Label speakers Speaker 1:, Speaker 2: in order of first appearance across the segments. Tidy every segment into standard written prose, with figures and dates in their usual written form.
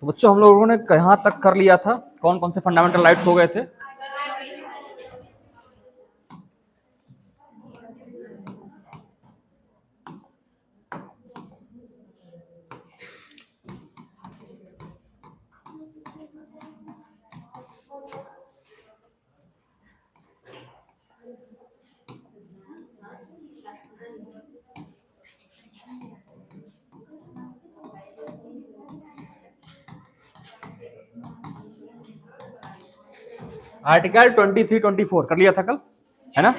Speaker 1: तो बच्चों हम लोगों ने कहाँ तक कर लिया था, कौन कौन से फंडामेंटल राइट्स हो गए थे? आर्टिकल 23, 24 कर लिया था कल, है ना?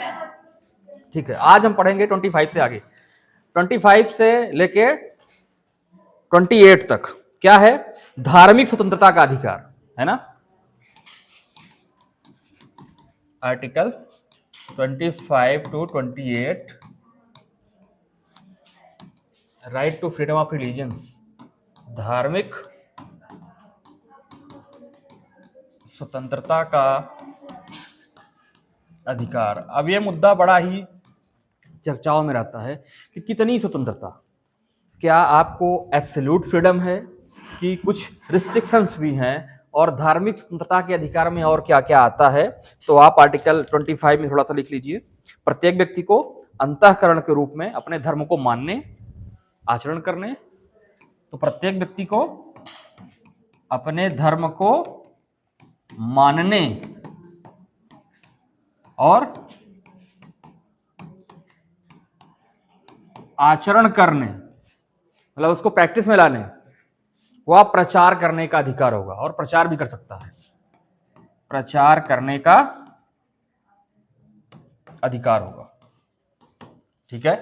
Speaker 1: ठीक है, आज हम पढ़ेंगे 25 से आगे, 25 से लेके 28 तक। क्या है? धार्मिक स्वतंत्रता का अधिकार, है ना? Article 25 to 28, right to freedom of religions, धार्मिक स्वतंत्रता का अधिकार। अब यह मुद्दा बड़ा ही चर्चाओं में रहता है कि कितनी स्वतंत्रता, क्या आपको एब्सोल्यूट फ्रीडम है कि कुछ रिस्ट्रिक्शंस भी हैं, और धार्मिक स्वतंत्रता के अधिकार में और क्या क्या आता है। तो आप आर्टिकल 25 में थोड़ा सा लिख लीजिए, प्रत्येक व्यक्ति को अंतःकरण के रूप में अपने धर्म को मानने, आचरण करने, तो प्रत्येक व्यक्ति को अपने धर्म को मानने और आचरण करने, मतलब उसको प्रैक्टिस में लाने, वह प्रचार करने का अधिकार होगा, और प्रचार भी कर सकता है, प्रचार करने का अधिकार होगा। ठीक है,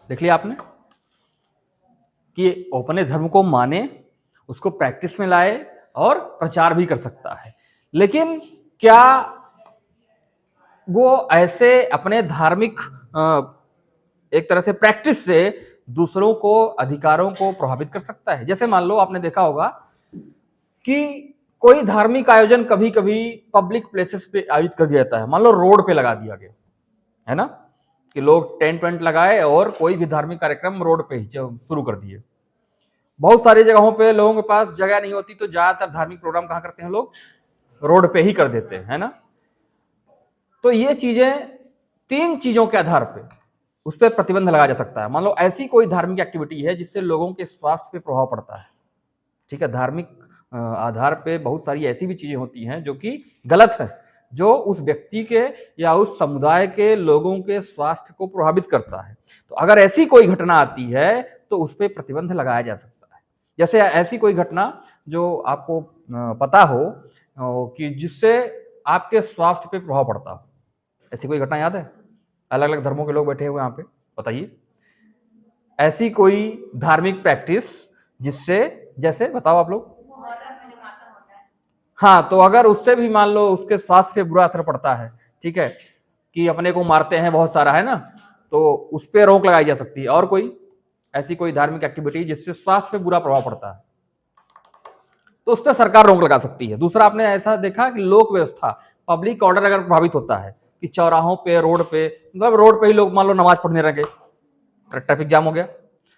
Speaker 1: देख लिया आपने कि अपने धर्म को माने, उसको प्रैक्टिस में लाए और प्रचार भी कर सकता है। लेकिन क्या वो ऐसे अपने धार्मिक एक तरह से प्रैक्टिस से दूसरों को, अधिकारों को प्रभावित कर सकता है? जैसे मान लो आपने देखा होगा कि कोई धार्मिक आयोजन कभी कभी पब्लिक प्लेसेस पे आयोजित कर दिया जाता है, मान लो रोड पे लगा दिया गया, है ना, कि लोग टेंट वेंट लगाए और कोई भी धार्मिक कार्यक्रम रोड पे ही शुरू कर दिए। बहुत सारी जगहों पे लोगों के पास जगह नहीं होती, तो ज्यादातर धार्मिक प्रोग्राम कहाँ करते हैं लोग? रोड पे ही कर देते हैं, है ना? तो ये चीजें, तीन चीजों के आधार पे उस पर प्रतिबंध लगाया जा सकता है। मान लो ऐसी कोई धार्मिक एक्टिविटी है जिससे लोगों के स्वास्थ्य पे प्रभाव पड़ता है, ठीक है, धार्मिक आधार पे बहुत सारी ऐसी भी चीजें होती हैं जो कि गलत है, जो उस व्यक्ति के या उस समुदाय के लोगों के स्वास्थ्य को प्रभावित करता है। तो अगर ऐसी कोई घटना आती है तो उस पर प्रतिबंध लगाया जा सकता है। जैसे ऐसी कोई घटना जो आपको पता हो कि जिससे आपके स्वास्थ्य पे प्रभाव पड़ता हो, ऐसी कोई घटना याद है? अलग अलग धर्मों के लोग बैठे हुए यहाँ पे, बताइए ऐसी कोई धार्मिक प्रैक्टिस जिससे, जैसे बताओ आप लोग। हाँ, तो अगर उससे भी मान लो उसके स्वास्थ्य पे बुरा असर पड़ता है, ठीक है, कि अपने को मारते हैं बहुत सारा, है ना, तो उस पर रोक लगाई जा सकती है। और कोई ऐसी कोई धार्मिक एक्टिविटी जिससे स्वास्थ्य पे बुरा प्रभाव पड़ता है, तो उस पर सरकार रोक लगा सकती है। दूसरा, आपने ऐसा देखा कि लोक व्यवस्था, पब्लिक ऑर्डर अगर प्रभावित होता है कि चौराहों पे, रोड पे, मतलब रोड पे ही लोग मान लो नमाज पढ़ने लगे, ट्रैफिक जाम हो गया,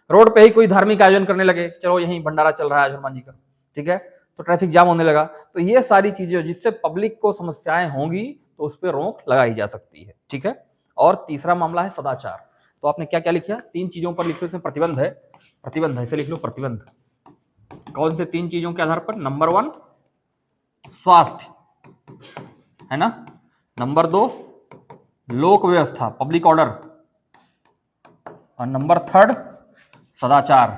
Speaker 1: रोड पे ही कोई धार्मिक आयोजन करने लगे, चलो यहीं भंडारा चल रहा है हनुमान जी का, ठीक है, तो ट्रैफिक जाम होने लगा। तो ये सारी चीजें जिससे पब्लिक को समस्याएं होंगी तो उस पर रोक लगाई जा सकती है, ठीक है। और तीसरा मामला है सदाचार। तो आपने क्या क्या लिखा? तीन चीजों पर लिखो, इसमें प्रतिबंध है, प्रतिबंध ऐसे लिख लो, प्रतिबंध कौन से तीन चीजों के आधार पर? नंबर 1 स्वास्थ्य, है ना, नंबर 2 लोक व्यवस्था, पब्लिक ऑर्डर, और नंबर 3 सदाचार।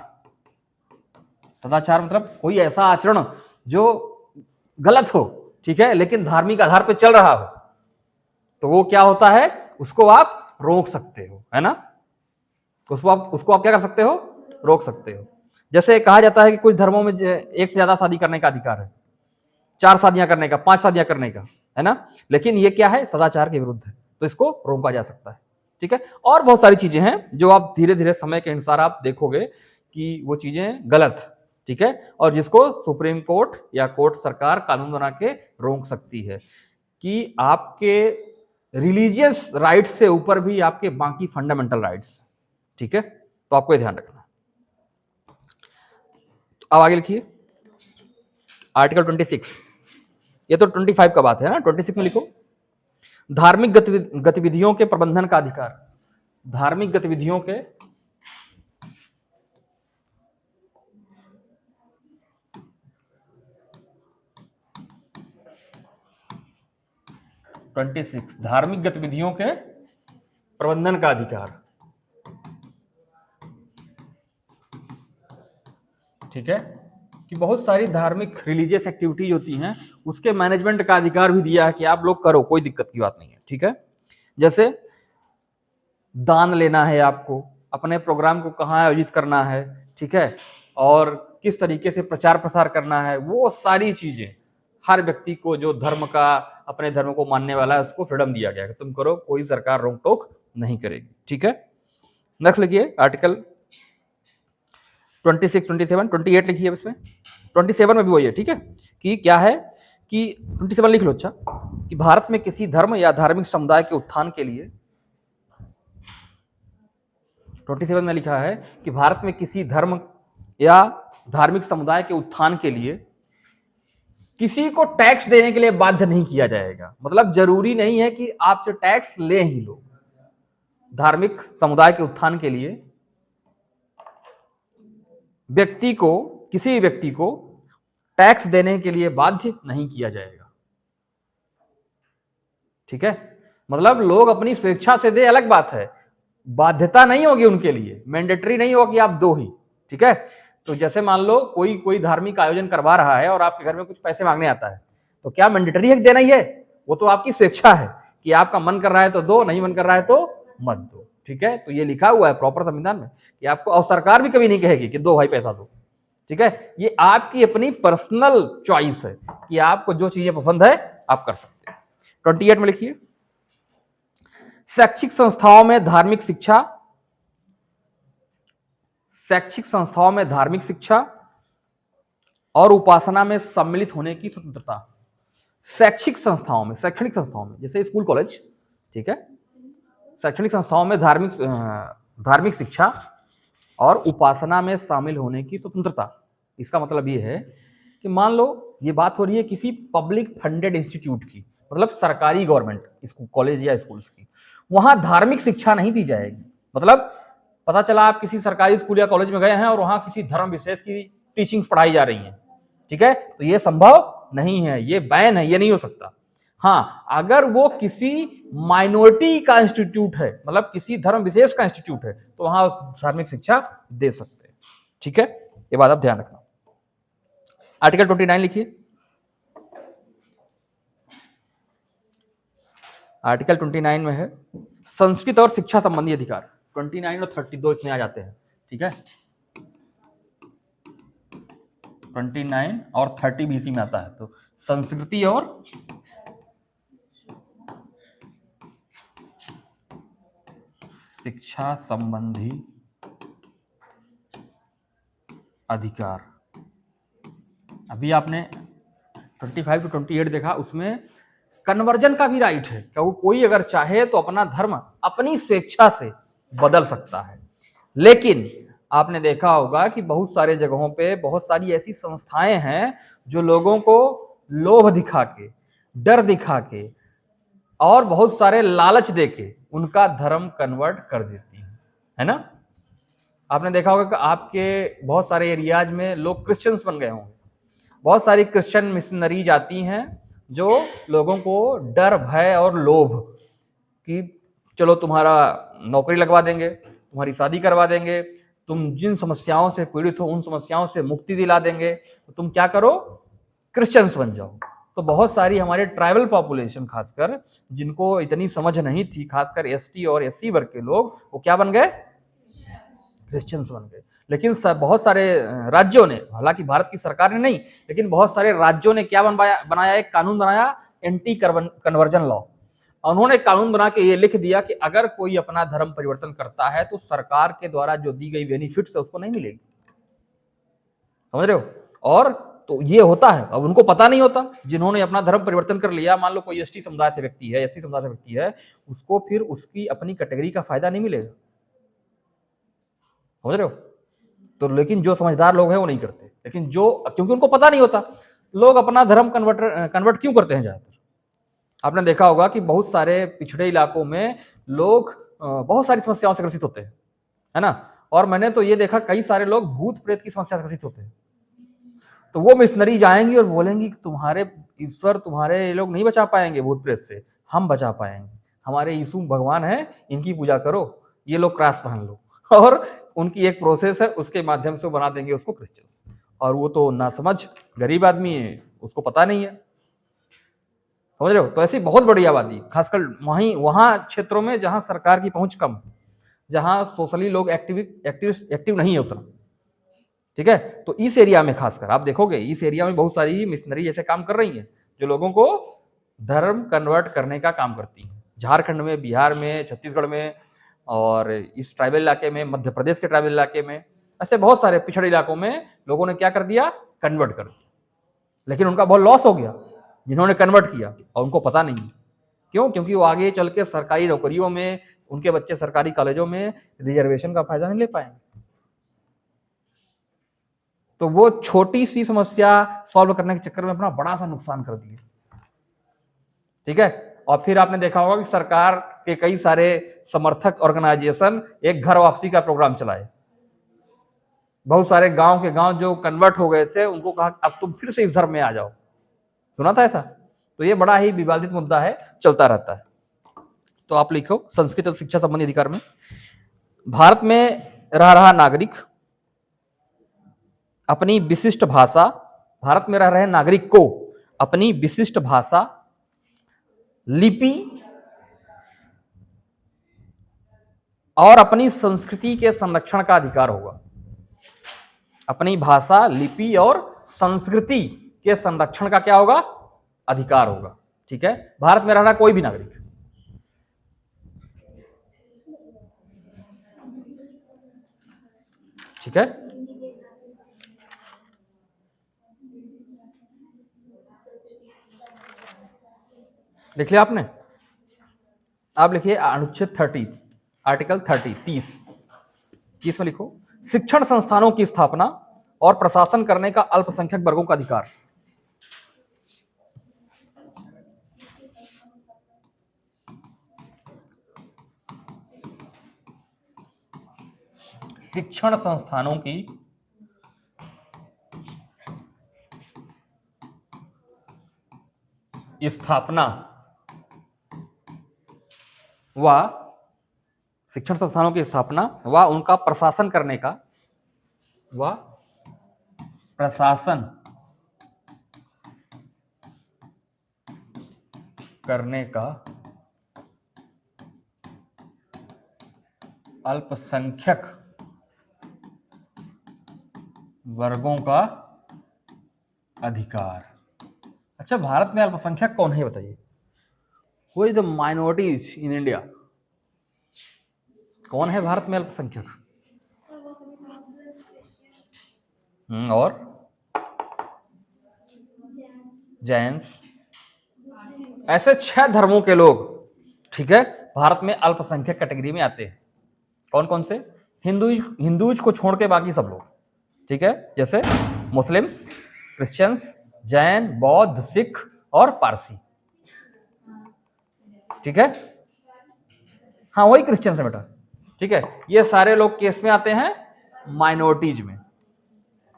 Speaker 1: सदाचार मतलब कोई ऐसा आचरण जो गलत हो, ठीक है, लेकिन धार्मिक आधार पर चल रहा हो, तो वो क्या होता है? उसको आप रोक सकते हो, है ना, उसको आप क्या कर सकते हो? रोक सकते हो। जैसे कहा जाता है कि कुछ धर्मों में एक से ज्यादा शादी करने का अधिकार है, 4 शादियां करने का, 5 शादियां करने का, है ना, लेकिन ये क्या है? सदाचार के विरुद्ध है, तो इसको रोका जा सकता है, ठीक है। और बहुत सारी चीजें हैं जो आप धीरे धीरे समय के अनुसार आप देखोगे कि वो चीजें गलत, ठीक है, और जिसको सुप्रीम कोर्ट या कोर्ट, सरकार कानून बना के रोक सकती है कि आपके रिलीजियस राइट्स से ऊपर भी आपके बाकी फंडामेंटल राइट्स, ठीक है। तो आपको ये ध्यान रखना। अब आगे लिखिए आर्टिकल 26, ये तो 25 का बात है ना, 26 में लिखो धार्मिक गतिविधियों के प्रबंधन का अधिकार। धार्मिक गतिविधियों के धार्मिक गतिविधियों के प्रबंधन का अधिकार, ठीक है, कि बहुत सारी धार्मिक रिलीजियस एक्टिविटीज होती हैं, उसके मैनेजमेंट का अधिकार भी दिया है कि आप लोग करो, कोई दिक्कत की बात नहीं है, ठीक है। जैसे दान लेना है आपको, अपने प्रोग्राम को कहाँ आयोजित करना है, ठीक है, और किस तरीके से प्रचार प्रसार करना है, वो सारी चीजें हर व्यक्ति को जो धर्म का, अपने धर्म को मानने वाला है, उसको फ्रीडम दिया गया है, तुम करो, कोई सरकार रोक टोक नहीं करेगी, ठीक है। नेक्स्ट लिखिए आर्टिकल 26, 27, 28 लिखिए इसमें। 27 में भी वही है, ठीक है, कि क्या है कि 27 लिख लो, अच्छा, कि भारत में किसी धर्म या धार्मिक समुदाय के उत्थान के लिए, 27 में लिखा है कि भारत में किसी धर्म या धार्मिक समुदाय के उत्थान के लिए किसी को टैक्स देने के लिए बाध्य नहीं किया जाएगा। मतलब जरूरी नहीं है कि आपसे टैक्स ले ही लो। धार्मिक समुदाय के उत्थान के लिए व्यक्ति को, किसी भी व्यक्ति को टैक्स देने के लिए बाध्य नहीं किया जाएगा, ठीक है। मतलब लोग अपनी स्वेच्छा से दे, अलग बात है, बाध्यता नहीं होगी उनके लिए, मैंडेटरी नहीं होगा कि आप दो ही, ठीक है। तो जैसे मान लो कोई धार्मिक आयोजन करवा रहा है और आपके घर में कुछ पैसे मांगने आता है, तो क्या मैंडेटरी है कि देना ही है? वो तो आपकी स्वेच्छा है कि आपका मन कर रहा है तो दो, नहीं मन कर रहा है तो मत दो, ठीक है। तो ये लिखा हुआ है प्रॉपर संविधान में कि आपको, और सरकार भी कभी नहीं कहेगी कि दो भाई पैसा दो, ठीक है। ये आपकी अपनी पर्सनल चॉइस है कि आपको जो चीजें पसंद है आप कर सकते हैं। 28 में लिखिए शैक्षिक संस्थाओं में धार्मिक शिक्षा, शैक्षिक संस्थाओं में धार्मिक शिक्षा और उपासना में सम्मिलित होने की स्वतंत्रता। शैक्षिक संस्थाओं में, शैक्षणिक संस्थाओं में जैसे स्कूल कॉलेज, ठीक है, शैक्षणिक संस्थाओं में धार्मिक शिक्षा और उपासना में शामिल होने की स्वतंत्रता। इसका मतलब ये है कि मान लो ये बात हो रही है किसी पब्लिक फंडेड इंस्टीट्यूट की, मतलब सरकारी गवर्नमेंट स्कूल कॉलेज या स्कूल्स की, वहां धार्मिक शिक्षा नहीं दी जाएगी। मतलब पता चला आप किसी सरकारी स्कूल या कॉलेज में गए हैं और वहां किसी धर्म विशेष की टीचिंग्स पढ़ाई जा रही हैं, ठीक है, तो ये संभव नहीं है, ये बैन है, ये नहीं हो सकता। हाँ, अगर वो किसी माइनॉरिटी का इंस्टीट्यूट है, मतलब किसी धर्म विशेष का इंस्टीट्यूट है, तो वहां धार्मिक शिक्षा दे सकते हैं, ठीक है, ये बात आप ध्यान रखना। आर्टिकल 29 लिखिए। आर्टिकल 29 में है संस्कृत और शिक्षा संबंधी अधिकार। 29 और 32 इसमें आ जाते हैं, ठीक है, 29 और 30 भी इसी में आता है। तो संस्कृति और शिक्षा संबंधी अधिकार। अभी आपने 25 to 28 देखा, उसमें कन्वर्जन का भी राइट है, क्या वो कोई अगर चाहे तो अपना धर्म अपनी स्वेच्छा से बदल सकता है। लेकिन आपने देखा होगा कि बहुत सारे जगहों पे बहुत सारी ऐसी संस्थाएं हैं जो लोगों को लोभ दिखा के, डर दिखा के और बहुत सारे लालच देके उनका धर्म कन्वर्ट कर देती है ना। आपने देखा होगा कि आपके बहुत सारे एरियाज में लोग क्रिश्चियंस बन गए होंगे, बहुत सारी क्रिश्चियन मिशनरीज आती हैं जो लोगों को डर, भय और लोभ कि चलो तुम्हारा नौकरी लगवा देंगे, तुम्हारी शादी करवा देंगे, तुम जिन समस्याओं से पीड़ित हो उन समस्याओं से मुक्ति दिला देंगे, तो तुम क्या करो, क्रिश्चियंस बन जाओ। तो बहुत सारी हमारे ट्राइबल पॉपुलेशन, खासकर जिनको इतनी समझ नहीं थी, खासकर एसटी और एससी वर्ग के लोग, वो क्या बन गए, क्रिश्चियंस बन गए। लेकिन बहुत सारे राज्यों ने, हालांकि भारत की सरकार ने नहीं, लेकिन बहुत सारे राज्यों ने क्या बनाया, एक कानून बनाया, एंटी कन्वर्जन लॉ। उन्होंने कानून बना के ये लिख दिया कि अगर कोई अपना धर्म परिवर्तन करता है तो सरकार के द्वारा जो दी गई बेनिफिट्स है उसको नहीं मिलेगी, समझ रहे हो। और तो ये होता है, अब उनको पता नहीं होता, जिन्होंने अपना धर्म परिवर्तन कर लिया, मान लो कोई एसटी समुदाय से व्यक्ति है, एससी समुदाय से व्यक्ति है, उसको फिर उसकी अपनी कैटेगरी का फायदा नहीं मिलेगा, समझ रहे हो। तो लेकिन जो समझदार लोग हैं वो नहीं करते, लेकिन जो, क्योंकि उनको पता नहीं होता, लोग अपना धर्म कन्वर्ट क्यों करते हैं ज्यादातर। आपने देखा होगा कि बहुत सारे पिछड़े इलाकों में लोग बहुत सारी समस्याओं से ग्रसित होते हैं, है ना। और मैंने तो ये देखा कई सारे लोग भूत प्रेत की समस्या से ग्रसित होते हैं, तो वो मिशनरी जाएंगी और बोलेंगी कि तुम्हारे ईश्वर, तुम्हारे ये लोग नहीं बचा पाएंगे भूत प्रेत से, हम बचा पाएंगे, हमारे यीशु भगवान है, इनकी पूजा करो, ये लोग क्रॉस पहन लो। और उनकी एक प्रोसेस है, उसके माध्यम से बना देंगे उसको क्रिश्चियन। और वो तो ना समझ गरीब आदमी है, उसको पता नहीं है, समझ रहे हो। तो ऐसी बहुत बड़ी आबादी, खासकर वहां क्षेत्रों में जहां सरकार की पहुंच कम, जहां सोशली लोग एक्टिव नहीं है उतना, ठीक है। तो इस एरिया में खासकर आप देखोगे, इस एरिया में बहुत सारी मिशनरी ऐसे काम कर रही हैं जो लोगों को धर्म कन्वर्ट करने का काम करती हैं। झारखंड में, बिहार में, छत्तीसगढ़ में, और इस ट्राइबल इलाके में, मध्य प्रदेश के ट्राइबल इलाके में, ऐसे बहुत सारे पिछड़े इलाकों में लोगों ने क्या कर दिया, कन्वर्ट कर दिया। लेकिन उनका बहुत लॉस हो गया जिन्होंने कन्वर्ट किया, और उनको पता नहीं। क्यों? क्योंकि वो आगे चल के सरकारी नौकरियों में, उनके बच्चे सरकारी कॉलेजों में रिजर्वेशन का फायदा नहीं ले पाएंगे। तो वो छोटी सी समस्या सॉल्व करने के चक्कर में अपना बड़ा सा नुकसान कर दिए, ठीक है। और फिर आपने देखा होगा कि सरकार के कई सारे समर्थक ऑर्गेनाइजेशन एक घर वापसी का प्रोग्राम चलाए। बहुत सारे गांव के गांव जो कन्वर्ट हो गए थे उनको कहा अब तुम फिर से इस धर्म में आ जाओ, सुना था ऐसा। तो ये बड़ा ही विवादित मुद्दा है, चलता रहता है। तो आप लिखो संस्कृत और शिक्षा संबंधी अधिकार में, भारत में रह रहा नागरिक अपनी विशिष्ट भाषा, भारत में रह रहे नागरिक को अपनी विशिष्ट भाषा, लिपि और अपनी संस्कृति के संरक्षण का अधिकार होगा। अपनी भाषा, लिपि और संस्कृति के संरक्षण का क्या होगा, अधिकार होगा, ठीक है। भारत में रह रहा कोई भी नागरिक, ठीक है। लिख लिया आपने? आप लिखिए अनुच्छेद 30, आर्टिकल 30 में लिखो, शिक्षण संस्थानों की स्थापना और प्रशासन करने का अल्पसंख्यक वर्गों का अधिकार। शिक्षण संस्थानों की स्थापना व शिक्षण संस्थानों की स्थापना व उनका प्रशासन करने का अल्पसंख्यक वर्गों का अधिकार। अच्छा, भारत में अल्पसंख्यक कौन है बताइए? Who is the minorities in India? कौन है भारत में अल्पसंख्यक? और जैन्स, ऐसे 6 धर्मों के लोग, ठीक है, भारत में अल्पसंख्यक कैटेगरी में आते हैं। कौन कौन से? हिंदूज को छोड़ के बाकी सब लोग, ठीक है, जैसे मुस्लिम्स, क्रिश्चियंस, जैन, बौद्ध, सिख और पारसी, ठीक है। हाँ, वही क्रिश्चियंस है बेटा, ठीक है। ये सारे लोग केस में आते हैं माइनॉरिटीज में।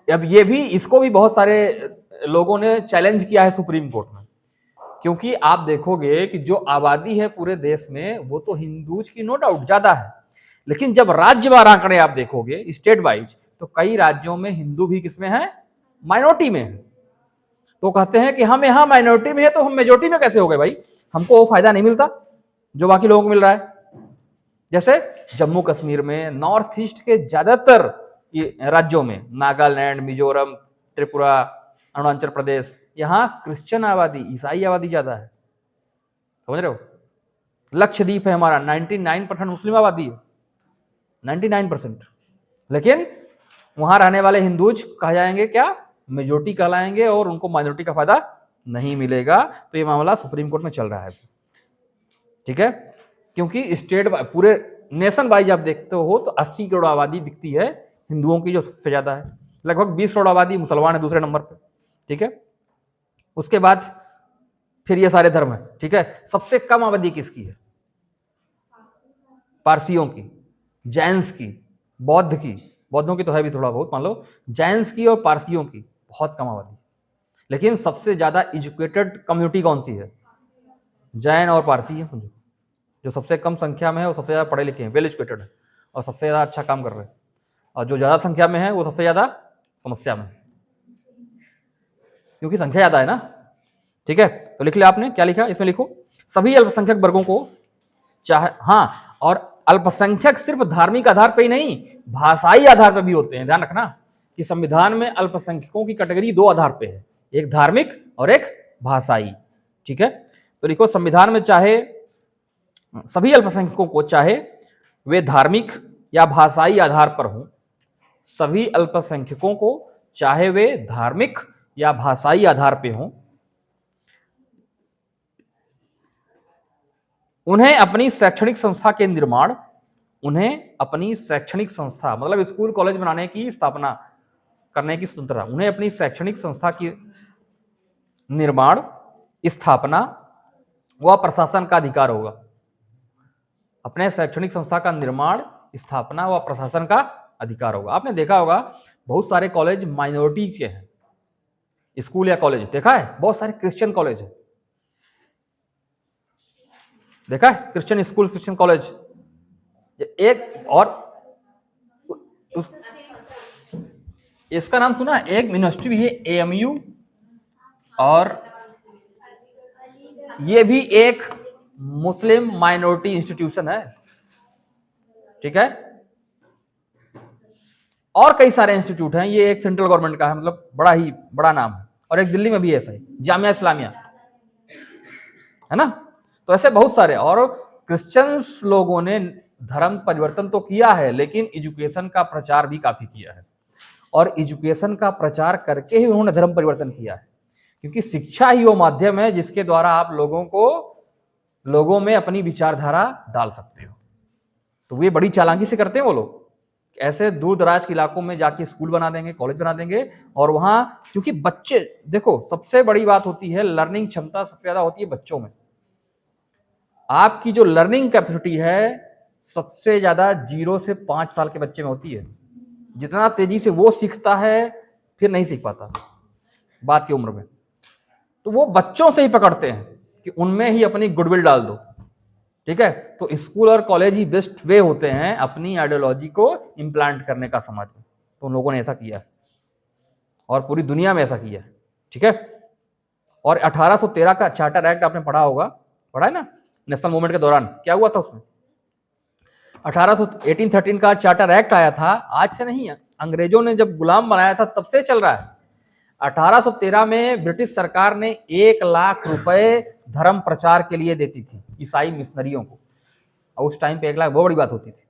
Speaker 1: अब ये भी, इसको भी बहुत सारे लोगों ने चैलेंज किया है सुप्रीम कोर्ट में, क्योंकि आप देखोगे कि जो आबादी है पूरे देश में वो तो हिंदूज की नो डाउट ज्यादा है, लेकिन जब राज्यवार आंकड़े आप देखोगे स्टेट वाइज, तो कई राज्यों में हिंदू भी किसमें है, माइनॉरिटी में है। तो कहते हैं कि हम यहाँ माइनॉरिटी में है तो हम मेजोरिटी में कैसे हो गए भाई, हमको वो फायदा नहीं मिलता जो बाकी लोगों को मिल रहा है। जैसे जम्मू कश्मीर में, नॉर्थ ईस्ट के ज्यादातर राज्यों में, नागालैंड, मिजोरम, त्रिपुरा, अरुणाचल प्रदेश, यहाँ क्रिश्चियन आबादी, ईसाई आबादी ज्यादा है, समझ रहे हो। लक्षद्वीप है हमारा, 99% मुस्लिम आबादी है, 99%, लेकिन वहां रहने वाले हिंदूज कहा जाएंगे क्या, मेजोरिटी कहलाएंगे, और उनको माइनॉरिटी का फायदा नहीं मिलेगा। तो ये मामला सुप्रीम कोर्ट में चल रहा है, ठीक है। क्योंकि स्टेट पूरे नेशन वाइज आप देखते हो तो 80 करोड़ आबादी दिखती है हिंदुओं की जो सबसे ज्यादा है, लगभग 20 करोड़ आबादी, मुसलमान है दूसरे नंबर पे, ठीक है। उसके बाद फिर ये सारे धर्म है, ठीक है। सबसे कम आबादी किसकी है? पारसियों की, जैन्स की, बौद्ध की, बौद्धों की तो है भी थोड़ा बहुत मान लो, जैन्स की और पारसियों की बहुत कम आबादी। लेकिन सबसे ज्यादा एजुकेटेड कम्युनिटी कौन सी है? जैन और पारसी है, समझो। जो सबसे कम संख्या में है वो सबसे ज्यादा पढ़े लिखे हैं, वेल एजुकेटेड है और सबसे ज्यादा अच्छा काम कर रहे हैं, और जो ज्यादा संख्या में है वो सबसे ज्यादा समस्या में है, क्योंकि संख्या ज्यादा है ना, ठीक है। तो लिख लिया आपने, क्या लिखा इसमें? लिखो सभी अल्पसंख्यक वर्गों को चाहे, हाँ, और अल्पसंख्यक सिर्फ धार्मिक आधार पर ही नहीं, भाषाई आधार पर भी होते हैं। ध्यान रखना कि संविधान में अल्पसंख्यकों की कैटेगरी दो आधार पे है, एक धार्मिक और एक भाषाई, ठीक है। तो लिखो संविधान में चाहे सभी अल्पसंख्यकों को, चाहे वे धार्मिक या भाषाई आधार पर हों, सभी अल्पसंख्यकों को चाहे वे धार्मिक या भाषाई आधार पर हों, उन्हें अपनी शैक्षणिक संस्था के निर्माण, उन्हें अपनी शैक्षणिक संस्था मतलब स्कूल कॉलेज बनाने की स्थापना करने की स्वतंत्रता, उन्हें अपनी शैक्षणिक संस्था की निर्माण, स्थापना व प्रशासन का अधिकार होगा। अपने शैक्षणिक संस्था का निर्माण, स्थापना व प्रशासन का अधिकार होगा। आपने देखा होगा बहुत सारे कॉलेज माइनॉरिटी के हैं, स्कूल या कॉलेज देखा है, बहुत सारे क्रिश्चियन कॉलेज है, देखा है, क्रिश्चियन स्कूल, क्रिश्चियन कॉलेज। एक और इसका नाम सुना, एक यूनिवर्सिटी भी है AMU, और ये भी एक मुस्लिम माइनॉरिटी इंस्टीट्यूशन है, ठीक है। और कई सारे इंस्टीट्यूट हैं, ये एक सेंट्रल गवर्नमेंट का है, मतलब बड़ा ही बड़ा नाम है, और एक दिल्ली में भी ऐसा है, जामिया इस्लामिया, है ना। तो ऐसे बहुत सारे, और क्रिश्चियंस लोगों ने धर्म परिवर्तन तो किया है, लेकिन एजुकेशन का प्रचार भी काफी किया है, और एजुकेशन का प्रचार करके ही उन्होंने धर्म परिवर्तन किया है, क्योंकि शिक्षा ही वो माध्यम है जिसके द्वारा आप लोगों में अपनी विचारधारा डाल सकते हो। तो वे बड़ी चालाकी से करते हैं वो लोग, ऐसे दूर दराज के इलाकों में जाके स्कूल बना देंगे, कॉलेज बना देंगे, और वहां क्योंकि बच्चे, देखो सबसे बड़ी बात होती है लर्निंग क्षमता सबसे ज्यादा होती है बच्चों में। आपकी जो लर्निंग कैपेसिटी है सबसे ज्यादा 0 से 5 साल के बच्चे में होती है। जितना तेजी से वो सीखता है फिर नहीं सीख पाता बात की उम्र में, तो वो बच्चों से ही पकड़ते हैं कि उनमें ही अपनी गुडविल डाल दो, ठीक है। तो स्कूल और कॉलेज ही बेस्ट वे होते हैं अपनी आइडियोलॉजी को इम्प्लांट करने का समाज में। तो उन लोगों ने ऐसा किया है और पूरी दुनिया में ऐसा किया है, ठीक है। और 1813 का चार्टर एक्ट आपने पढ़ा होगा, पढ़ा है ना, नेशनल मूवमेंट के दौरान क्या हुआ था उसमें? 1813 का चार्टर एक्ट आया था, आज से नहीं, अंग्रेजों ने जब गुलाम बनाया था तब से चल रहा है। 1813 में ब्रिटिश सरकार ने 1 लाख रुपए धर्म प्रचार के लिए देती थी ईसाई मिशनरियों को, और उस टाइम पे 1 लाख बहुत बड़ी बात होती थी।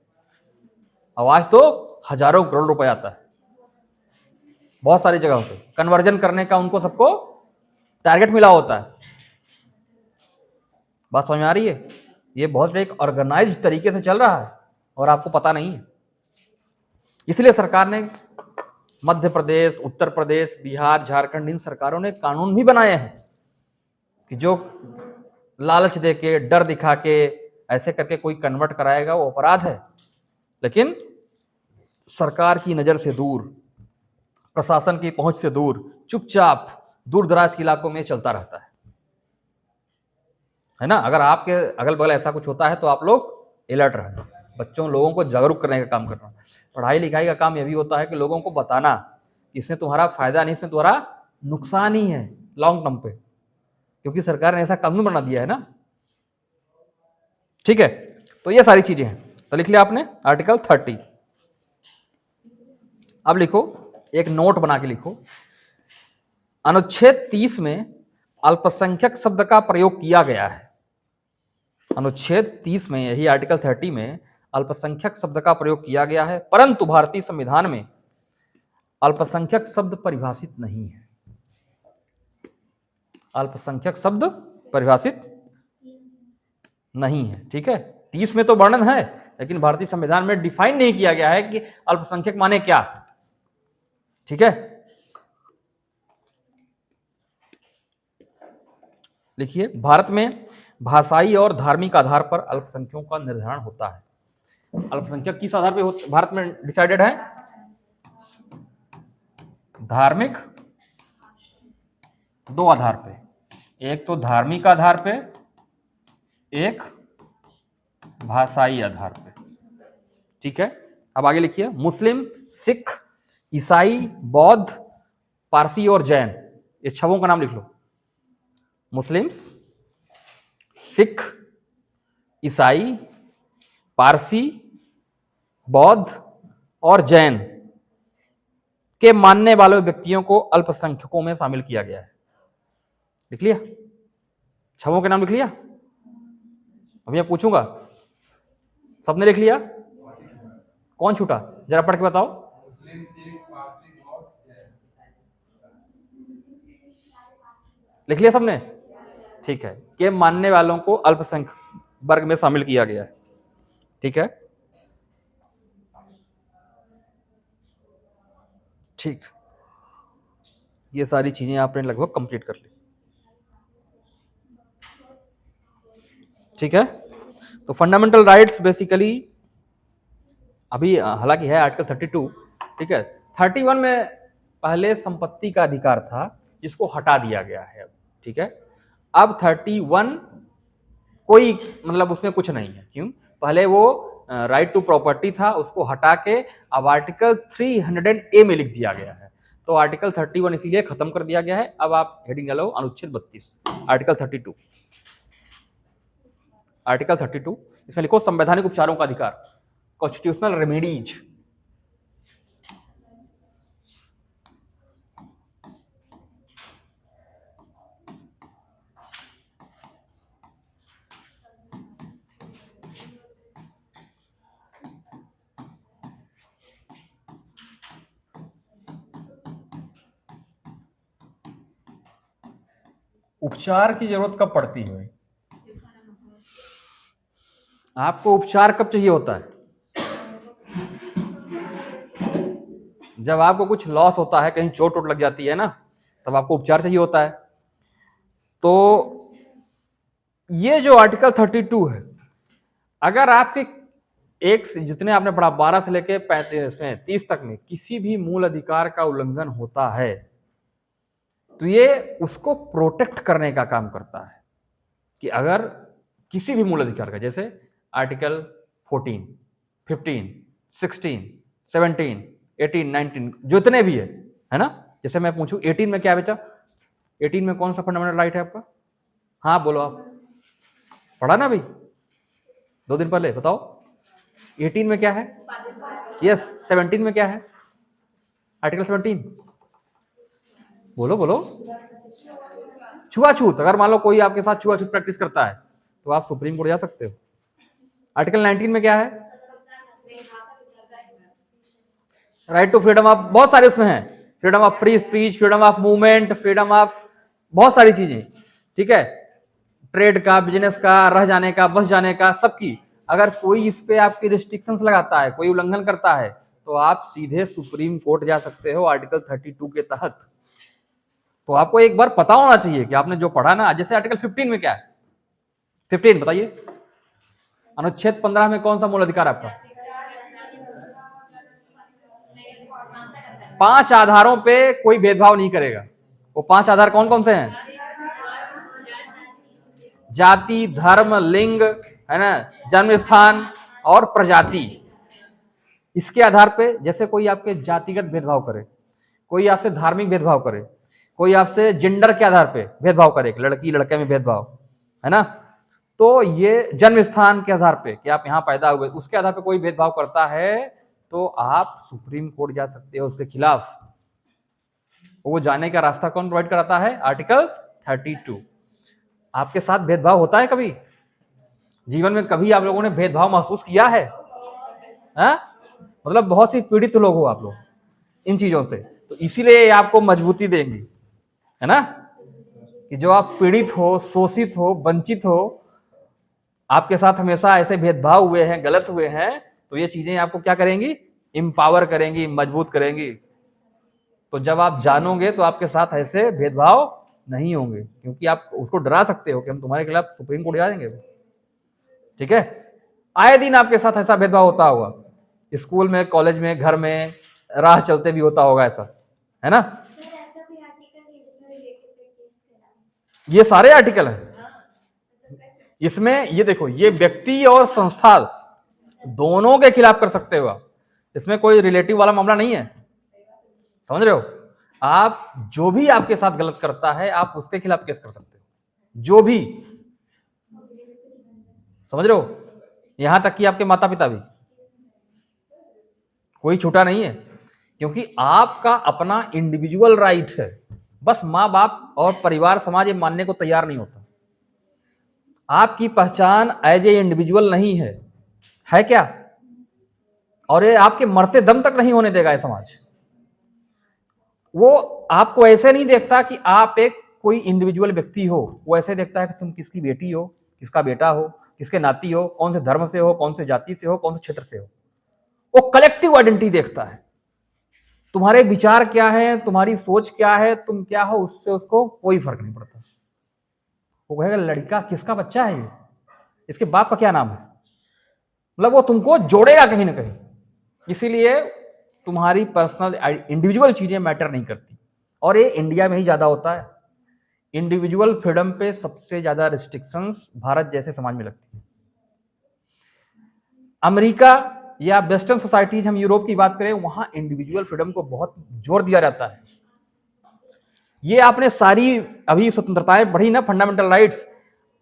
Speaker 1: अब आज तो हजारों करोड़ रुपए आता है बहुत सारी जगहों पे, कन्वर्जन करने का उनको सबको टारगेट मिला होता है। बात समझ में आ रही है? ये बहुत एक ऑर्गेनाइज्ड तरीके से चल रहा है और आपको पता नहीं है। इसलिए सरकार ने मध्य प्रदेश, उत्तर प्रदेश, बिहार, झारखंड, इन सरकारों ने कानून भी बनाए हैं कि जो लालच देके, डर दिखा के ऐसे करके कोई कन्वर्ट कराएगा वो अपराध है, लेकिन सरकार की नजर से दूर, प्रशासन की पहुंच से दूर, चुपचाप दूर दराज के इलाकों में चलता रहता है ना। अगर आपके अगल बगल ऐसा कुछ होता है तो आप लोग अलर्ट रहना, बच्चों लोगों को जागरूक करने का काम करना। पढ़ाई लिखाई का काम यह भी होता है कि लोगों को बताना कि इसमें तुम्हारा फायदा नहीं, इसमें तुम्हारा नुकसान ही है लॉन्ग टर्म पे, क्योंकि सरकार ने ऐसा कानून बना दिया है ना, ठीक है। तो ये सारी चीजें हैं, तो लिख लिया आपने आर्टिकल 30। अब लिखो, एक नोट बना के लिखो, अनुच्छेद 30 में अल्पसंख्यक शब्द का प्रयोग किया गया है। अनुच्छेद 30 में, यही आर्टिकल 30 में अल्पसंख्यक शब्द का प्रयोग किया गया है, परंतु भारतीय संविधान में अल्पसंख्यक शब्द परिभाषित नहीं है। अल्पसंख्यक शब्द परिभाषित नहीं है, ठीक है। 30 में तो वर्णन है, लेकिन भारतीय संविधान में डिफाइन नहीं किया गया है कि अल्पसंख्यक माने क्या। ठीक है, लिखिए, भारत में भाषाई और धार्मिक आधार पर अल्पसंख्यकों का निर्धारण होता है। अल्पसंख्यक किस आधार पे भारत में डिसाइडेड है? धार्मिक दो आधार पे, एक तो धार्मिक आधार पे, एक भाषाई आधार पे। ठीक है, अब आगे लिखिए, मुस्लिम, सिख, ईसाई, बौद्ध, पारसी और जैन, ये छहों का नाम लिख लो। मुस्लिम्स, सिख, ईसाई, पारसी, बौद्ध और जैन के मानने वाले व्यक्तियों को अल्पसंख्यकों में शामिल किया गया है। लिख लिया? छहों के नाम लिख लिया? अब मैं पूछूंगा, सबने लिख लिया? कौन छूटा, जरा पढ़ के बताओ। लिख लिया सबने? ठीक है, के मानने वालों को अल्पसंख्यक वर्ग में शामिल किया गया है। ठीक है, ठीक, ये सारी चीजें आपने लगभग कंप्लीट कर ली। ठीक है, तो फंडामेंटल राइट्स बेसिकली अभी हालांकि है आर्टिकल 32। ठीक है, 31 में पहले संपत्ति का अधिकार था, जिसको हटा दिया गया है। ठीक है, अब 31 कोई मतलब उसमें कुछ नहीं है। क्यों? पहले वो राइट टू प्रॉपर्टी था, उसको हटा के अब आर्टिकल 300A में लिख दिया गया है। तो आर्टिकल 31 इसीलिए खत्म कर दिया गया है। अब आप हेडिंग डालो अनुच्छेद 32, आर्टिकल 32। आर्टिकल 32 इसमें लिखो संवैधानिक उपचारों का अधिकार, कॉन्स्टिट्यूशनल रेमेडीज। उपचार की जरूरत कब पड़ती है? आपको उपचार कब चाहिए होता है? जब आपको कुछ लॉस होता है, कहीं चोट वोट लग जाती है ना, तब आपको उपचार चाहिए होता है। तो ये जो आर्टिकल 32 है, अगर आपके एक से जितने आपने पढ़ा 12 से लेके 30 तक में किसी भी मूल अधिकार का उल्लंघन होता है, तो ये उसको प्रोटेक्ट करने का काम करता है। कि अगर किसी भी मूल अधिकार का, जैसे आर्टिकल 14, 15, 16, 17, 18, 19 जितने भी है ना, जैसे मैं पूछूं 18 में क्या है बेटा? 18 में कौन सा फंडामेंटल राइट है आपका? हाँ बोलो, आप पढ़ा ना अभी 2 दिन पहले, बताओ 18 में क्या है? यस। 17 में क्या है? आर्टिकल 17 बोलो बोलो। छुआछूत, अगर मान लो कोई आपके साथ छुआछूत प्रैक्टिस करता है तो आप सुप्रीम कोर्ट जा सकते हो। आर्टिकल 19 में क्या है? राइट टू फ्रीडम ऑफ, बहुत सारे उसमें है, freedom of free speech, freedom of movement, freedom of बहुत सारी चीजें। ठीक है, ट्रेड का, बिजनेस का, रह जाने का, बस जाने का, सबकी। अगर कोई इस पे आपकी रिस्ट्रिक्शंस लगाता है, कोई उल्लंघन करता है, तो आप सीधे सुप्रीम कोर्ट जा सकते हो आर्टिकल 32 के तहत। तो आपको एक बार पता होना चाहिए कि आपने जो पढ़ा ना, जैसे आर्टिकल 15 में क्या है? 15 बताइए, अनुच्छेद 15 में कौन सा मूल अधिकार है आपका? 5 आधारों पे कोई भेदभाव नहीं करेगा। वो 5 आधार कौन कौन से हैं? जाति, धर्म, लिंग, है ना, जन्म स्थान और प्रजाति। इसके आधार पे जैसे कोई आपके जातिगत भेदभाव करे, कोई आपसे धार्मिक भेदभाव करे, कोई आपसे जेंडर के आधार पे भेदभाव करे, लड़की लड़के में भेदभाव, है ना, तो ये जन्म स्थान के आधार पे कि आप यहाँ पैदा हुए, उसके आधार पे कोई भेदभाव करता है तो आप सुप्रीम कोर्ट जा सकते हो उसके खिलाफ। वो जाने का रास्ता कौन प्रोवाइड कराता है? आर्टिकल 32। आपके साथ भेदभाव होता है कभी जीवन में? कभी आप लोगों ने भेदभाव महसूस किया है? मतलब बहुत ही पीड़ित लोग हो आप लोग इन चीजों से, तो इसीलिए आपको मजबूती देंगी, है ना, कि जो आप पीड़ित हो, शोषित हो, वंचित हो, आपके साथ हमेशा ऐसे भेदभाव हुए हैं, गलत हुए हैं, तो ये चीजें आपको क्या करेंगी, एम्पावर करेंगी, मजबूत करेंगी। तो जब आप जानोगे तो आपके साथ ऐसे भेदभाव नहीं होंगे, क्योंकि आप उसको डरा सकते हो कि हम तुम्हारे खिलाफ सुप्रीम कोर्ट जाएंगे। ठीक है, आए दिन आपके साथ ऐसा भेदभाव होता होगा, स्कूल में, कॉलेज में, घर में, राह चलते भी होता होगा ऐसा, है ना। ये सारे आर्टिकल हैं इसमें। ये देखो, ये व्यक्ति और संस्था दोनों के खिलाफ कर सकते हो आप, इसमें कोई रिलेटिव वाला मामला नहीं है, समझ रहे हो। आप जो भी आपके साथ गलत करता है आप उसके खिलाफ केस कर सकते हो, जो भी, समझ रहे हो। यहां तक कि आपके माता पिता भी, कोई छूटा नहीं है, क्योंकि आपका अपना इंडिविजुअल राइट है। बस माँ बाप और परिवार समाज ये मानने को तैयार नहीं होता। आपकी पहचान एज ए इंडिविजुअल नहीं है क्या, और ये आपके मरते दम तक नहीं होने देगा ये समाज। वो आपको ऐसे नहीं देखता कि आप एक कोई इंडिविजुअल व्यक्ति हो, वो ऐसे देखता है कि तुम किसकी बेटी हो, किसका बेटा हो, किसके नाती हो, कौन से धर्म से हो, कौन से जाति से हो, कौन से क्षेत्र से हो। वो कलेक्टिव आइडेंटिटी देखता है, तुम्हारे विचार क्या है, तुम्हारी सोच क्या है, तुम क्या हो, उससे उसको कोई फर्क नहीं पड़ता। वो कहेगा लड़का किसका बच्चा है ये, इसके बाप का क्या नाम है, मतलब वो तुमको जोड़ेगा कहीं ना कहीं। इसीलिए तुम्हारी पर्सनल इंडिविजुअल चीजें मैटर नहीं करती, और ये इंडिया में ही ज्यादा होता है। इंडिविजुअल फ्रीडम पे सबसे ज्यादा रिस्ट्रिक्शंस भारत जैसे समाज में लगती है। अमेरिका या वेस्टर्न सोसाइटीज, हम यूरोप की बात करें, वहां इंडिविजुअल फ्रीडम को बहुत जोर दिया जाता है। ये आपने सारी अभी स्वतंत्रताएं पढ़ी ना, फंडामेंटल राइट्स,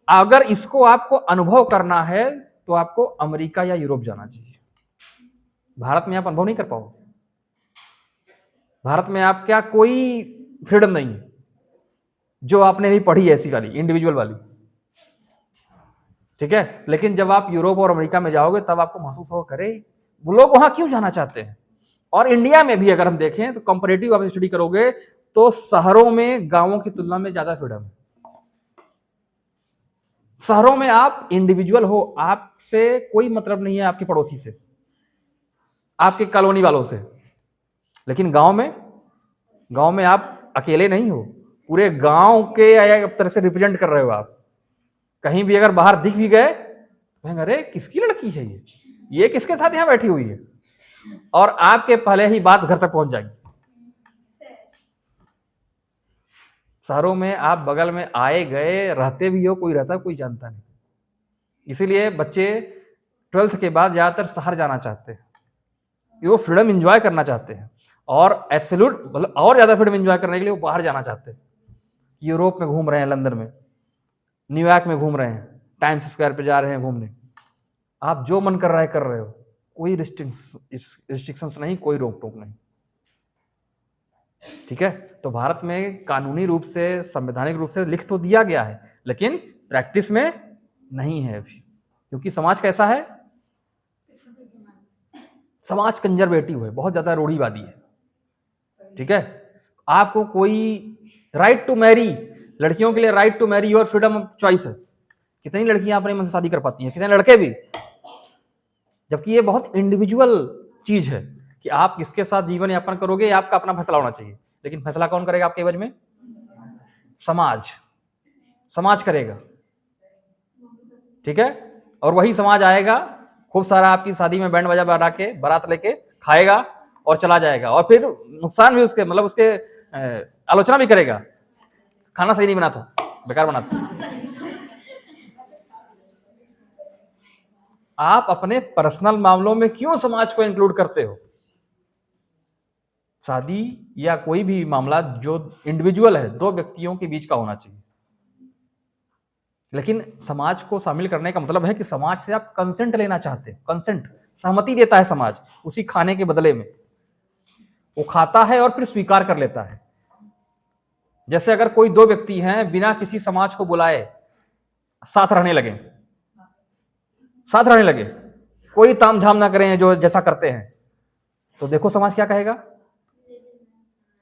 Speaker 1: अगर इसको आपको अनुभव करना है तो आपको अमेरिका या यूरोप जाना चाहिए। भारत में आप अनुभव नहीं कर पाओगे। भारत में आप क्या कोई फ्रीडम नहीं है जो आपने भी पढ़ी ऐसी वाली इंडिविजुअल वाली, ठीक है। लेकिन जब आप यूरोप और अमेरिका में जाओगे तब आपको महसूस होगा, करे वो लोग वहां क्यों जाना चाहते हैं। और इंडिया में भी अगर हम देखें तो कंपैरेटिव आप स्टडी करोगे तो शहरों में गांवों की तुलना में ज्यादा फ्रीडम है। शहरों में आप इंडिविजुअल हो, आपसे कोई मतलब नहीं है आपके पड़ोसी से, आपके कॉलोनी वालों से। लेकिन गांव में आप अकेले नहीं हो, पूरे गांव के एक तरह से रिप्रेजेंट कर रहे हो आप। कहीं भी अगर बाहर दिख भी गए तो अरे किसकी लड़की है ये किसके साथ यहां बैठी हुई है, और आपके पहले ही बात घर तक पहुंच जाएगी। शहरों में आप बगल में आए गए रहते भी हो, कोई रहता कोई जानता नहीं। इसीलिए बच्चे 12th के बाद ज्यादातर शहर जाना चाहते हैं, वो फ्रीडम एंजॉय करना चाहते हैं, और एब्सोल्यूट मतलब और ज्यादा फ्रीडम एंजॉय करने के लिए वो बाहर जाना चाहते हैं। यूरोप में घूम रहे हैं, लंदन में, न्यूयॉर्क में घूम रहे हैं, टाइम्स स्क्वायर पे जा रहे हैं घूमने। आप जो मन कर रहा है कर रहे हो, कोई रिस्ट्रिक्शंस नहीं, कोई रोक टोक नहीं, ठीक है। तो भारत में कानूनी रूप से, संवैधानिक रूप से लिख तो दिया गया है, लेकिन प्रैक्टिस में नहीं है अभी, क्योंकि समाज कैसा है, समाज कंजर्वेटिव है, बहुत ज्यादा रूढ़िवादी है, ठीक है। आपको कोई राइट टू मैरी, लड़कियों के लिए राइट टू मैरी और फ्रीडम ऑफ चॉइस है। कितनी लड़कियां अपने मन से शादी कर पाती हैं, कितने लड़के भी, जबकि ये बहुत इंडिविजुअल चीज है कि आप किसके साथ जीवन यापन करोगे, आपका अपना फैसला होना चाहिए। लेकिन फैसला कौन करेगा आपके एवज में, समाज करेगा, ठीक है। और वही समाज आएगा, खूब सारा आपकी शादी में बैंड बाजा बजा के बारात लेके खाएगा और चला जाएगा, और फिर नुकसान भी उसके, मतलब उसके आलोचना भी करेगा, खाना सही नहीं बना था, बेकार बना था। आप अपने पर्सनल मामलों में क्यों समाज को इंक्लूड करते हो। शादी या कोई भी मामला जो इंडिविजुअल है, दो व्यक्तियों के बीच का होना चाहिए, लेकिन समाज को शामिल करने का मतलब है कि समाज से आप कंसेंट लेना चाहते हैं। कंसेंट, सहमति देता है समाज उसी खाने के बदले में, वो खाता है और फिर स्वीकार कर लेता है। जैसे अगर कोई दो व्यक्ति हैं, बिना किसी समाज को बुलाए साथ रहने लगे, कोई तामझाम ना करें जो जैसा करते हैं, तो देखो समाज क्या कहेगा,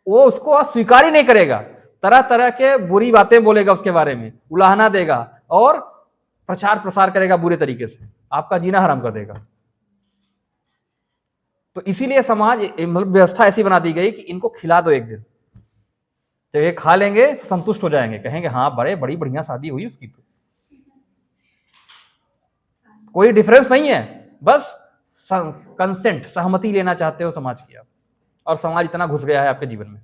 Speaker 1: वो उसको स्वीकार ही नहीं करेगा, तरह तरह के बुरी बातें बोलेगा, उसके बारे में उलाहना देगा, और प्रचार प्रसार करेगा बुरे तरीके से, आपका जीना हराम कर देगा। तो इसीलिए समाज मतलब व्यवस्था ऐसी बना दी गई कि इनको खिला दो एक दिन, जब ये खा लेंगे तो संतुष्ट हो जाएंगे, कहेंगे हाँ बड़ी बढ़िया शादी हुई उसकी, तो कोई डिफरेंस नहीं है, बस कंसेंट, सहमति लेना चाहते हो समाज की आप, और समाज इतना घुस गया है आपके जीवन में,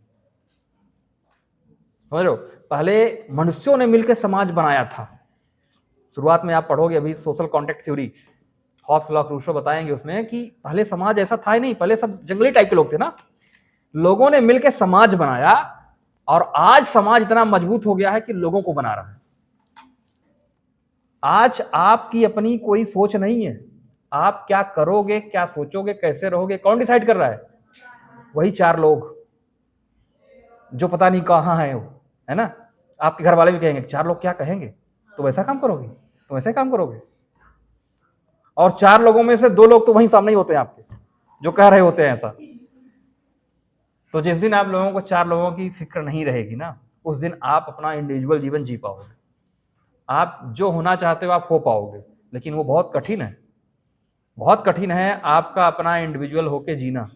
Speaker 1: समझ रहे हो। पहले मनुष्यों ने मिलकर समाज बनाया था। शुरुआत में आप पढ़ोगे अभी social contract theory, Hobbes, Locke, Rousseau बताएंगे उसमें कि पहले समाज ऐसा था ही नहीं, पहले सब जंगली टाइप के लोग थे ना, लोगों ने मिलकर समाज बनाया, और आज समाज इतना मजबूत हो गया है कि लोगों को बना रहा है। आज आपकी अपनी कोई सोच नहीं है, आप क्या करोगे, क्या सोचोगे, कैसे रहोगे, कौन डिसाइड कर रहा है? वही 4 लोग जो पता नहीं कहाँ है वो, है ना। आपके घर वाले भी कहेंगे 4 लोग क्या कहेंगे, तुम ऐसा काम करोगे, तुम ऐसा काम करोगे, और 4 लोगों में से 2 लोग तो वहीं सामने ही होते हैं आपके, जो कह रहे होते हैं ऐसा। तो जिस दिन आप लोगों को 4 लोगों की फिक्र नहीं रहेगी ना, उस दिन आप अपना इंडिविजुअल जीवन जी पाओगे, आप जो होना चाहते हो आप हो पाओगे, लेकिन वो बहुत कठिन है, बहुत कठिन है आपका अपना इंडिविजुअल होके जीना।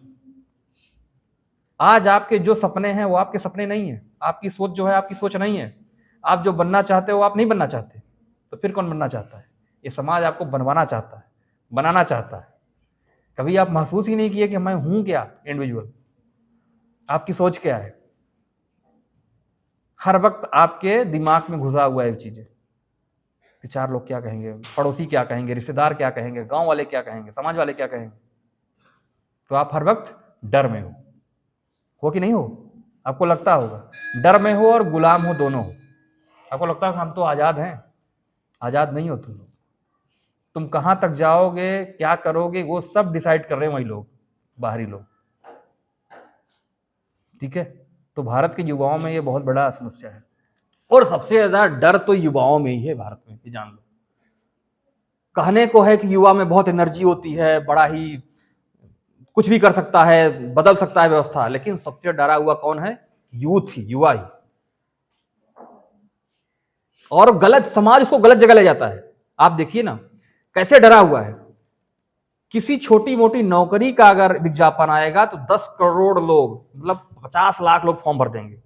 Speaker 1: आज आपके जो सपने हैं वो आपके सपने नहीं है, आपकी सोच जो है आपकी सोच नहीं है, आप जो बनना चाहते हो आप नहीं बनना चाहते, तो फिर कौन बनना चाहता है? ये समाज आपको बनवाना चाहता है, बनाना चाहता है। कभी आप महसूस ही नहीं किए कि मैं हूं क्या इंडिविजुअल, आपकी सोच क्या है। हर वक्त आपके दिमाग में घुसा हुआ है चीजें कि 4 लोग क्या कहेंगे, पड़ोसी क्या कहेंगे, रिश्तेदार क्या कहेंगे, गांव वाले क्या कहेंगे, समाज वाले क्या कहेंगे। तो आप हर वक्त डर में हो कि नहीं हो? आपको लगता होगा डर में हो और गुलाम हो, दोनों हो। आपको लगता है हम तो आजाद हैं, आजाद नहीं हो तुम कहां तक जाओगे, क्या करोगे, वो सब डिसाइड कर रहे हैं वही लोग, बाहरी लोग, ठीक है। तो भारत के युवाओं में ये बहुत बड़ा समस्या है, और सबसे ज्यादा डर तो युवाओं में ही है भारत में, ये जान लो। कहने को है कि युवा में बहुत एनर्जी होती है, बड़ा ही कुछ भी कर सकता है, बदल सकता है व्यवस्था, लेकिन सबसे डरा हुआ कौन है? यूथ ही, युवा ही। और गलत समाज इसको गलत जगह ले जाता है। आप देखिए ना कैसे डरा हुआ है। किसी छोटी मोटी नौकरी का अगर विज्ञापन आएगा तो 10 करोड़ लोग, मतलब 50 लाख लोग फॉर्म भर देंगे।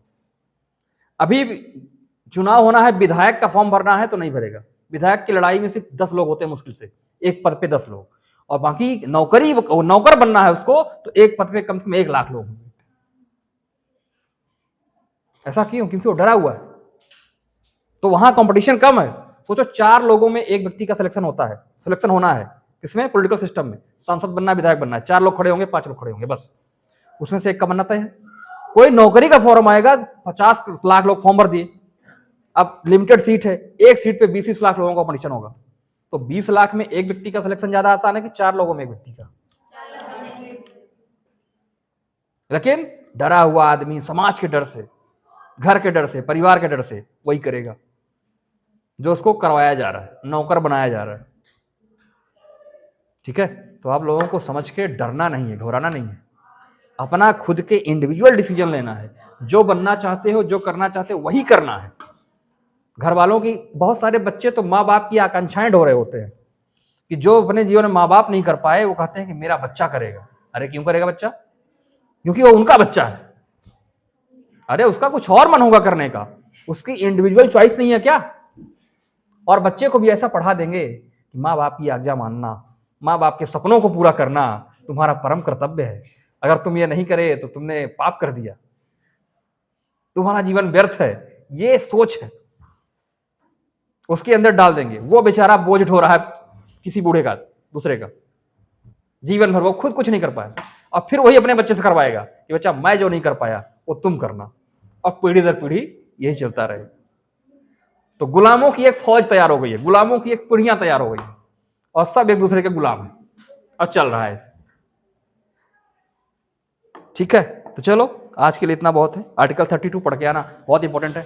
Speaker 1: अभी चुनाव होना है, विधायक का फॉर्म भरना है तो नहीं भरेगा। विधायक की लड़ाई में सिर्फ 10 लोग होते हैं मुश्किल से, एक पद पे 10 लोग, और बाकी नौकर बनना है उसको तो एक पद पे कम से कम 1 लाख लोग होंगे। ऐसा क्यों? क्योंकि वो डरा हुआ है, तो वहां कंपटीशन कम है। सोचो 4 लोगों में एक व्यक्ति का सिलेक्शन होता है, सिलेक्शन होना है किसमें? पॉलिटिकल सिस्टम में। सांसद बनना है, विधायक बनना है, 4 लोग खड़े होंगे, 5 लोग खड़े होंगे, बस उसमें से एक का बनना तय है। कोई नौकरी का फॉर्म आएगा, 50 लाख लोग फॉर्म भर दिए, अब लिमिटेड सीट है, एक सीट पे 20 लाख लोगों का कंपटीशन होगा, तो 20 लाख में एक व्यक्ति का सिलेक्शन ज्यादा आसान है कि 4 लोगों में एक व्यक्ति का? लेकिन डरा हुआ आदमी समाज के डर से, घर के डर से, परिवार के डर से वही करेगा जो उसको करवाया जा रहा है, नौकर बनाया जा रहा है, ठीक है। तो आप लोगों को समझ के डरना नहीं है, घबराना नहीं है, अपना खुद के इंडिविजुअल डिसीजन लेना है। जो बनना चाहते हो, जो करना चाहते हो वही करना है। घर वालों की, बहुत सारे बच्चे तो माँ बाप की आकांक्षाएं ढो रहे होते हैं कि जो अपने जीवन में माँ बाप नहीं कर पाए वो कहते हैं कि मेरा बच्चा करेगा। अरे क्यों करेगा बच्चा? क्योंकि वो उनका बच्चा है। अरे उसका कुछ और मन होगा करने का, उसकी इंडिविजुअल चॉइस नहीं है क्या? और बच्चे को भी ऐसा पढ़ा देंगे कि माँ बाप की आज्ञा मानना, माँ बाप के सपनों को पूरा करना तुम्हारा परम कर्तव्य है, अगर तुम ये नहीं करे तो तुमने पाप कर दिया, तुम्हारा जीवन व्यर्थ है। ये सोच है उसके अंदर डाल देंगे। वो बेचारा बोझ ढो रहा है किसी बूढ़े का, दूसरे का, जीवन भर वो खुद कुछ नहीं कर पाया, और फिर वही अपने बच्चे से करवाएगा कि बच्चा मैं जो नहीं कर पाया वो तुम करना, और पीढ़ी दर पीढ़ी यही चलता रहे। तो गुलामों की एक फौज तैयार हो गई है, गुलामों की एक पीढ़ियां तैयार हो गई है, और सब एक दूसरे के गुलाम है, और चल रहा है। ठीक है, तो चलो आज के लिए इतना बहुत है। आर्टिकल 32 पढ़ के आना, बहुत इंपॉर्टेंट है।